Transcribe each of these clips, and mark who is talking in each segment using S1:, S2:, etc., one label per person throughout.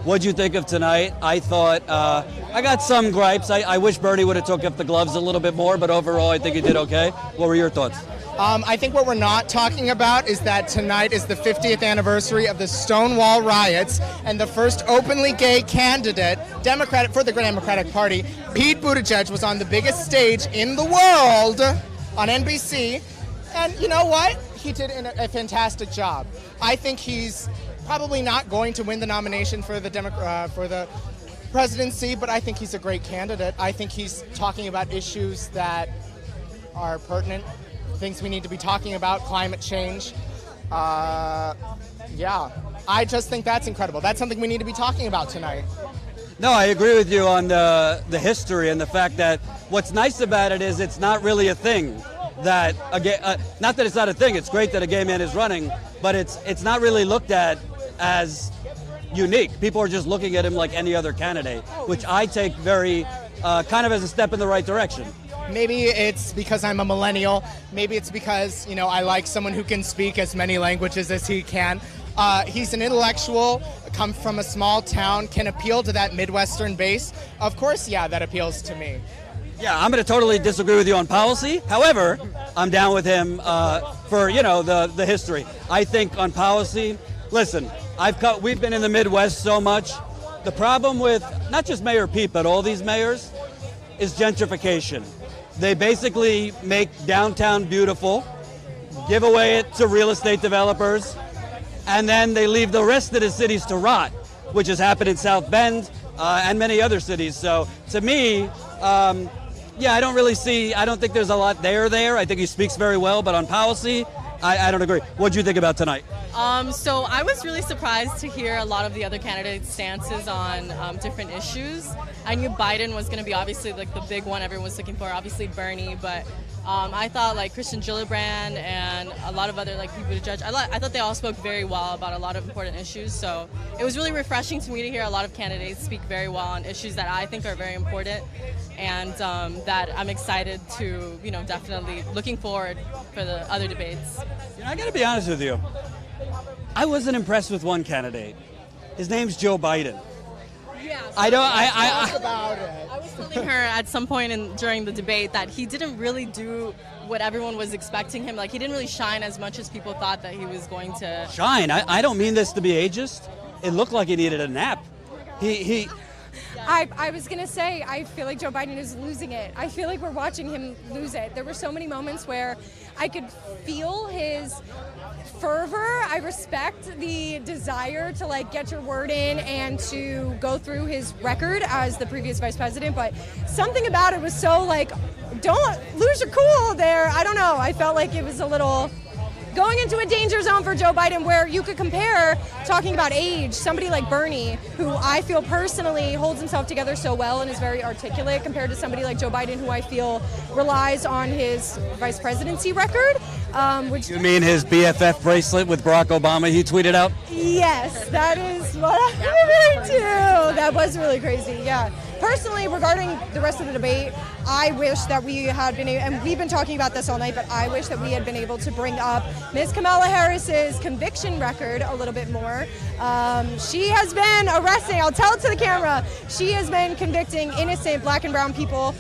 S1: What'd you think of tonight? I thought I got some gripes. I wish Bernie would have took up the gloves a little bit more, but overall I think he did okay. What were your thoughts?
S2: I think what we're not talking about is that tonight is the 50th anniversary of the Stonewall riots, and the first openly gay candidate, Democratic for the Democratic Party, Pete Buttigieg, was on the biggest stage in the world on NBC, and you know what? He did a fantastic job. I think he's probably not going to win the nomination for the presidency, but I think he's a great candidate. I think he's talking about issues that are pertinent, things we need to be talking about, climate change. Yeah, I just think that's incredible. That's something we need to be talking about tonight.
S1: No, I agree with you on the history and the fact that what's nice about it is it's not really a thing. That not that it's not a thing. It's great that a gay man is running, but it's not really looked at as unique. People are just looking at him like any other candidate, which I take very kind of as a step in the right direction.
S2: Maybe it's because I'm a millennial. Maybe it's because, I like someone who can speak as many languages as he can. He's an intellectual, comes from a small town, can appeal to that Midwestern base. Of course, yeah, that appeals to me.
S1: Yeah, I'm going to totally disagree with you on policy. However, I'm down with him for, the history. I think on policy, listen, we've been in the Midwest so much. The problem with not just Mayor Pete, but all these mayors is gentrification. They basically make downtown beautiful, give away it to real estate developers, and then they leave the rest of the cities to rot, which has happened in South Bend and many other cities. So to me, I don't think there's a lot there. I think he speaks very well, but on policy, I don't agree. What do you think about tonight?
S3: So I was really surprised to hear a lot of the other candidates' stances on different issues. I knew Biden was going to be obviously like the big one everyone was looking for, obviously Bernie, but I thought like Christian Gillibrand and a lot of other like people to judge. I thought they all spoke very well about a lot of important issues. So it was really refreshing to me to hear a lot of candidates speak very well on issues that I think are very important, and that I'm excited to, definitely looking forward for the other debates.
S1: I got to be honest with you. I wasn't impressed with one candidate. His name's Joe Biden.
S3: Yeah, so
S1: I
S3: was telling her at some point during the debate that he didn't really do what everyone was expecting him. Like, he didn't really shine as much as people thought that he was going to.
S1: Shine? I don't mean this to be ageist. It looked like he needed a nap.
S4: I was going to say, I feel like Joe Biden is losing it. I feel like we're watching him lose it. There were so many moments where I could feel his fervor. I respect the desire to get your word in and to go through his record as the previous vice president, but something about it was so don't lose your cool there. I don't know. I felt like it was a little going into a danger zone for Joe Biden, where you could compare, talking about age, somebody like Bernie, who I feel personally holds himself together so well and is very articulate, compared to somebody like Joe Biden, who I feel relies on his vice presidency record. Which
S1: you mean his BFF bracelet with Barack Obama he tweeted out?
S4: Yes, that is what I mean too. That was really crazy, yeah. Personally, regarding the rest of the debate, I wish that we had been able, and we've been talking about this all night, but I wish that we had been able to bring up Ms. Kamala Harris's conviction record a little bit more. She has been arresting, I'll tell it to the camera, she has been convicting innocent black and brown people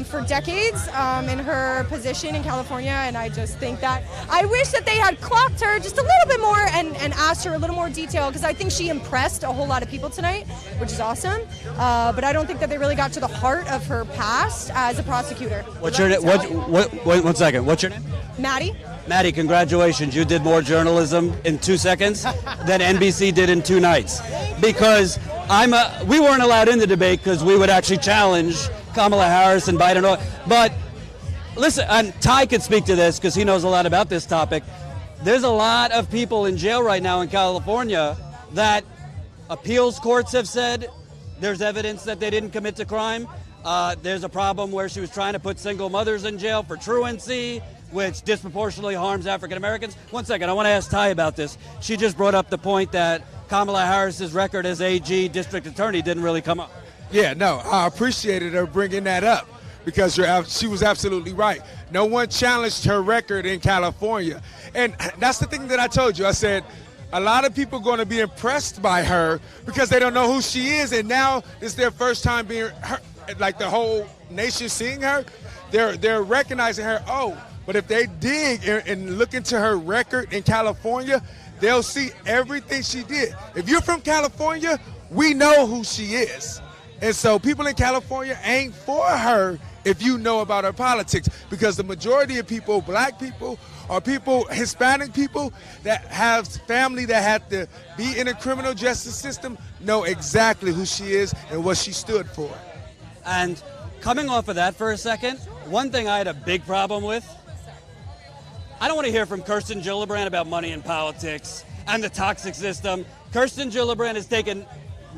S4: for decades in her position in California, and I just think that I wish that they had clocked her just a little bit more and asked her a little more detail, because I think she impressed a whole lot of people tonight, which is awesome, but I don't think that they really got to the heart of her past as a prosecutor.
S1: What's your name? Wait 1 second. What's your name?
S4: Maddie.
S1: Maddie, congratulations. You did more journalism in 2 seconds than NBC did in 2 nights. Because we weren't allowed in the debate because we would actually challenge Kamala Harris and Biden. But listen, and Ty could speak to this because he knows a lot about this topic. There's a lot of people in jail right now in California that appeals courts have said there's evidence that they didn't commit the crime. There's a problem where she was trying to put single mothers in jail for truancy, which disproportionately harms African Americans. 1 second, I want to ask Ty about this. She just brought up the point that Kamala Harris's record as AG district attorney didn't really come up.
S5: Yeah, no, I appreciated her bringing that up, because she was absolutely right. No one challenged her record in California. And that's the thing that I told you. I said, a lot of people are going to be impressed by her because they don't know who she is, and now it's their first time being her, like the whole nation seeing her. They're recognizing her. Oh, but if they dig and look into her record in California, they'll see everything she did. If you're from California, we know who she is. And so people in California ain't for her if you know about her politics, because the majority of people, black people, or people, Hispanic people that have family that had to be in the criminal justice system, know exactly who she is and what she stood for.
S1: And coming off of that for a second, one thing I had a big problem with, I don't want to hear from Kirsten Gillibrand about money in politics and the toxic system. Kirsten Gillibrand has taken,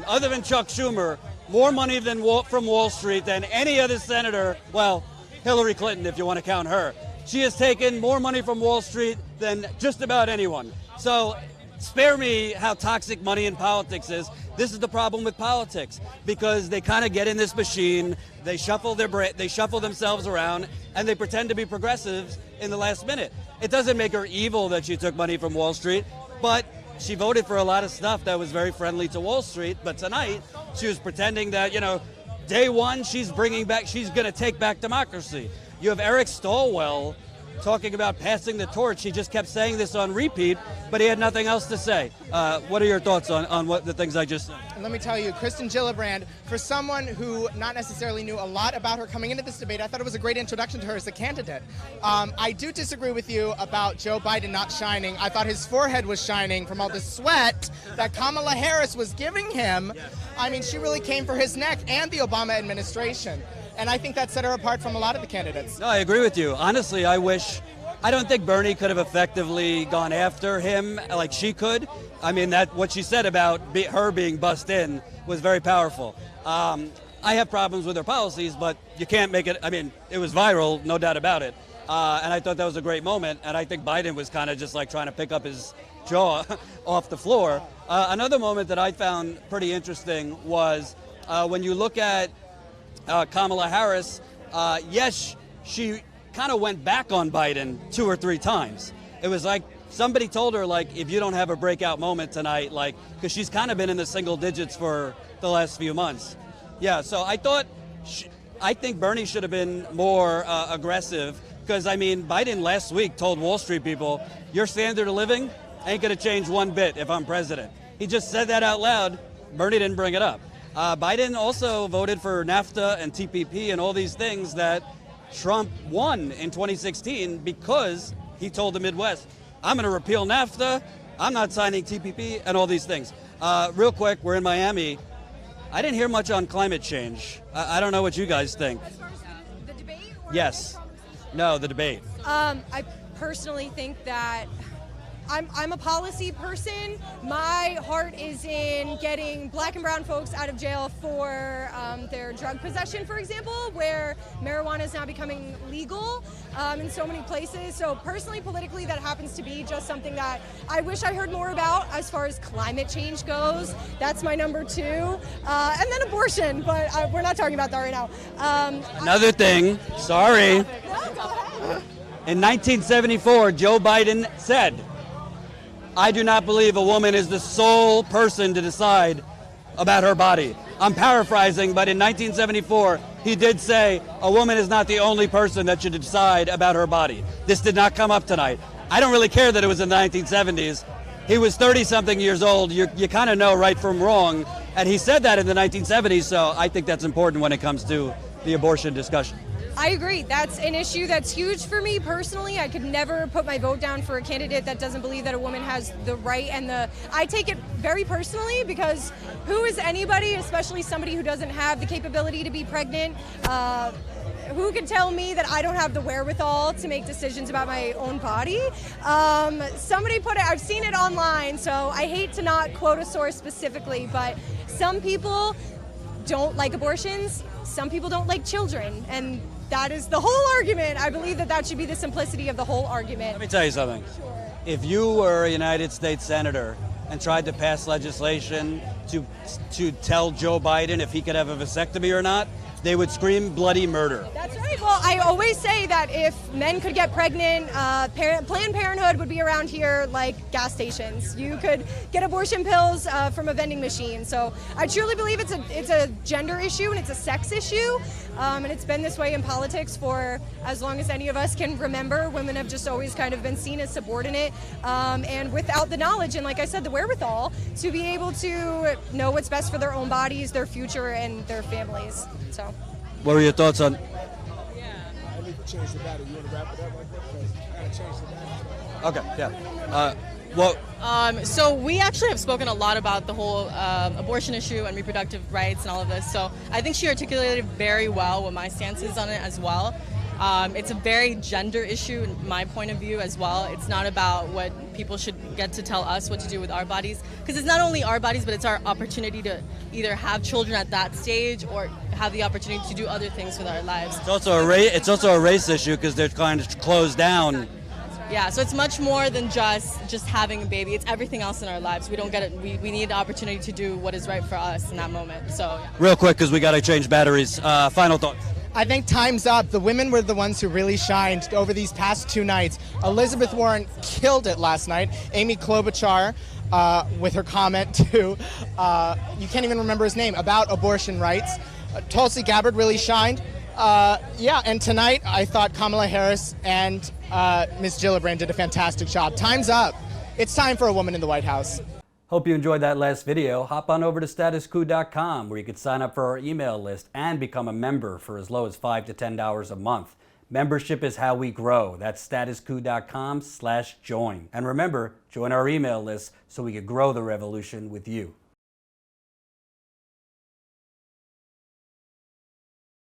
S1: other than Chuck Schumer, more money from Wall Street than any other senator, well, Hillary Clinton, if you want to count her. She has taken more money from Wall Street than just about anyone. So spare me how toxic money in politics is. This is the problem with politics, because they kind of get in this machine, they shuffle themselves around, and they pretend to be progressives in the last minute. It doesn't make her evil that she took money from Wall Street, but she voted for a lot of stuff that was very friendly to Wall Street. But tonight, she was pretending that, day one, she's going to take back democracy. You have Eric Stolwell talking about passing the torch. He just kept saying this on repeat, but he had nothing else to say. What are your thoughts on what the things I just said?
S2: And let me tell you, Kirsten Gillibrand, for someone who not necessarily knew a lot about her coming into this debate, I thought it was a great introduction to her as a candidate. I do disagree with you about Joe Biden not shining. I thought his forehead was shining from all the sweat that Kamala Harris was giving him. I mean, she really came for his neck and the Obama administration. And I think that set her apart from a lot of the candidates.
S1: No, I agree with you. Honestly, I don't think Bernie could have effectively gone after him like she could. I mean, what she said about her being bussed in was very powerful. I have problems with her policies, but you can't make it. I mean, it was viral, no doubt about it. And I thought that was a great moment. And I think Biden was kind of just like trying to pick up his jaw off the floor. Another moment that I found pretty interesting was when you look at Kamala Harris, yes, she kind of went back on Biden 2 or 3 times. It was like somebody told her, like, if you don't have a breakout moment tonight, like, because she's kind of been in the single digits for the last few months. Yeah, so I think Bernie should have been more aggressive, because, I mean, Biden last week told Wall Street people, your standard of living ain't going to change one bit if I'm president. He just said that out loud. Bernie didn't bring it up. Biden also voted for NAFTA and TPP and all these things that Trump won in 2016 because he told the Midwest, I'm going to repeal NAFTA, I'm not signing TPP, and all these things. Real quick, we're in Miami. I didn't hear much on climate change. I don't know what you guys think.
S4: As far as the debate?
S1: Yes. No, the debate.
S4: I personally think that I'm a policy person. My heart is in getting black and brown folks out of jail for their drug possession, for example, where marijuana is now becoming legal in so many places. So personally, politically, that happens to be just something that I wish I heard more about as far as climate change goes. That's my number 2. And then abortion, but we're not talking about that right now.
S1: Another thing, sorry.
S4: No, go ahead.
S1: In 1974, Joe Biden said, I do not believe a woman is the sole person to decide about her body. I'm paraphrasing, but in 1974, he did say a woman is not the only person that should decide about her body. This did not come up tonight. I don't really care that it was in the 1970s. He was 30-something years old. You kind of know right from wrong. And he said that in the 1970s, so I think that's important when it comes to the abortion discussion.
S4: I agree. That's an issue that's huge for me personally. I could never put my vote down for a candidate that doesn't believe that a woman has the right I take it very personally, because who is anybody, especially somebody who doesn't have the capability to be pregnant, who can tell me that I don't have the wherewithal to make decisions about my own body? Somebody put it, I've seen it online, so I hate to not quote a source specifically, but some people don't like abortions, some people don't like children, and that is the whole argument. I believe that should be the simplicity of the whole argument.
S1: Let me tell you something.
S4: Sure.
S1: If you were a United States Senator and tried to pass legislation to tell Joe Biden if he could have a vasectomy or not, they would scream bloody murder.
S4: That's right. Well, I always say that if men could get pregnant, Planned Parenthood would be around here like gas stations. You could get abortion pills from a vending machine. So I truly believe it's a gender issue and it's a sex issue. And it's been this way in politics for as long as any of us can remember. Women have just always kind of been seen as subordinate and without the knowledge and, like I said, the wherewithal to be able to know what's best for their own bodies, their future, and their families. So,
S1: what are your thoughts on?
S5: I need to change the battery. You want to wrap it up like that? Because I got to change the battery.
S1: Okay, yeah.
S3: So we actually have spoken a lot about the whole abortion issue and reproductive rights and all of this. So I think she articulated very well what my stance is on it as well. It's a very gender issue in my point of view as well. It's not about what people should get to tell us what to do with our bodies, because it's not only our bodies, but it's our opportunity to either have children at that stage or have the opportunity to do other things with our lives.
S1: It's also a race issue because they're trying to close down.
S3: Yeah, so it's much more than just having a baby. It's everything else in our lives. We don't get it. We need the opportunity to do what is right for us in that moment. So yeah.
S1: Real quick, because we got to change batteries. Final thoughts.
S2: I think time's up. The women were the ones who really shined over these past 2 nights. Elizabeth Warren killed it last night. Amy Klobuchar, with her comment to, you can't even remember his name, about abortion rights. Tulsi Gabbard really shined. And tonight I thought Kamala Harris and Ms. Gillibrand did a fantastic job. Time's up. It's time for a woman in the White House.
S1: Hope you enjoyed that last video. Hop on over to statuscoup.com where you can sign up for our email list and become a member for as low as $5 to $10 a month. Membership is how we grow. That's statuscoup.com/join. And remember, join our email list so we can grow the revolution with you.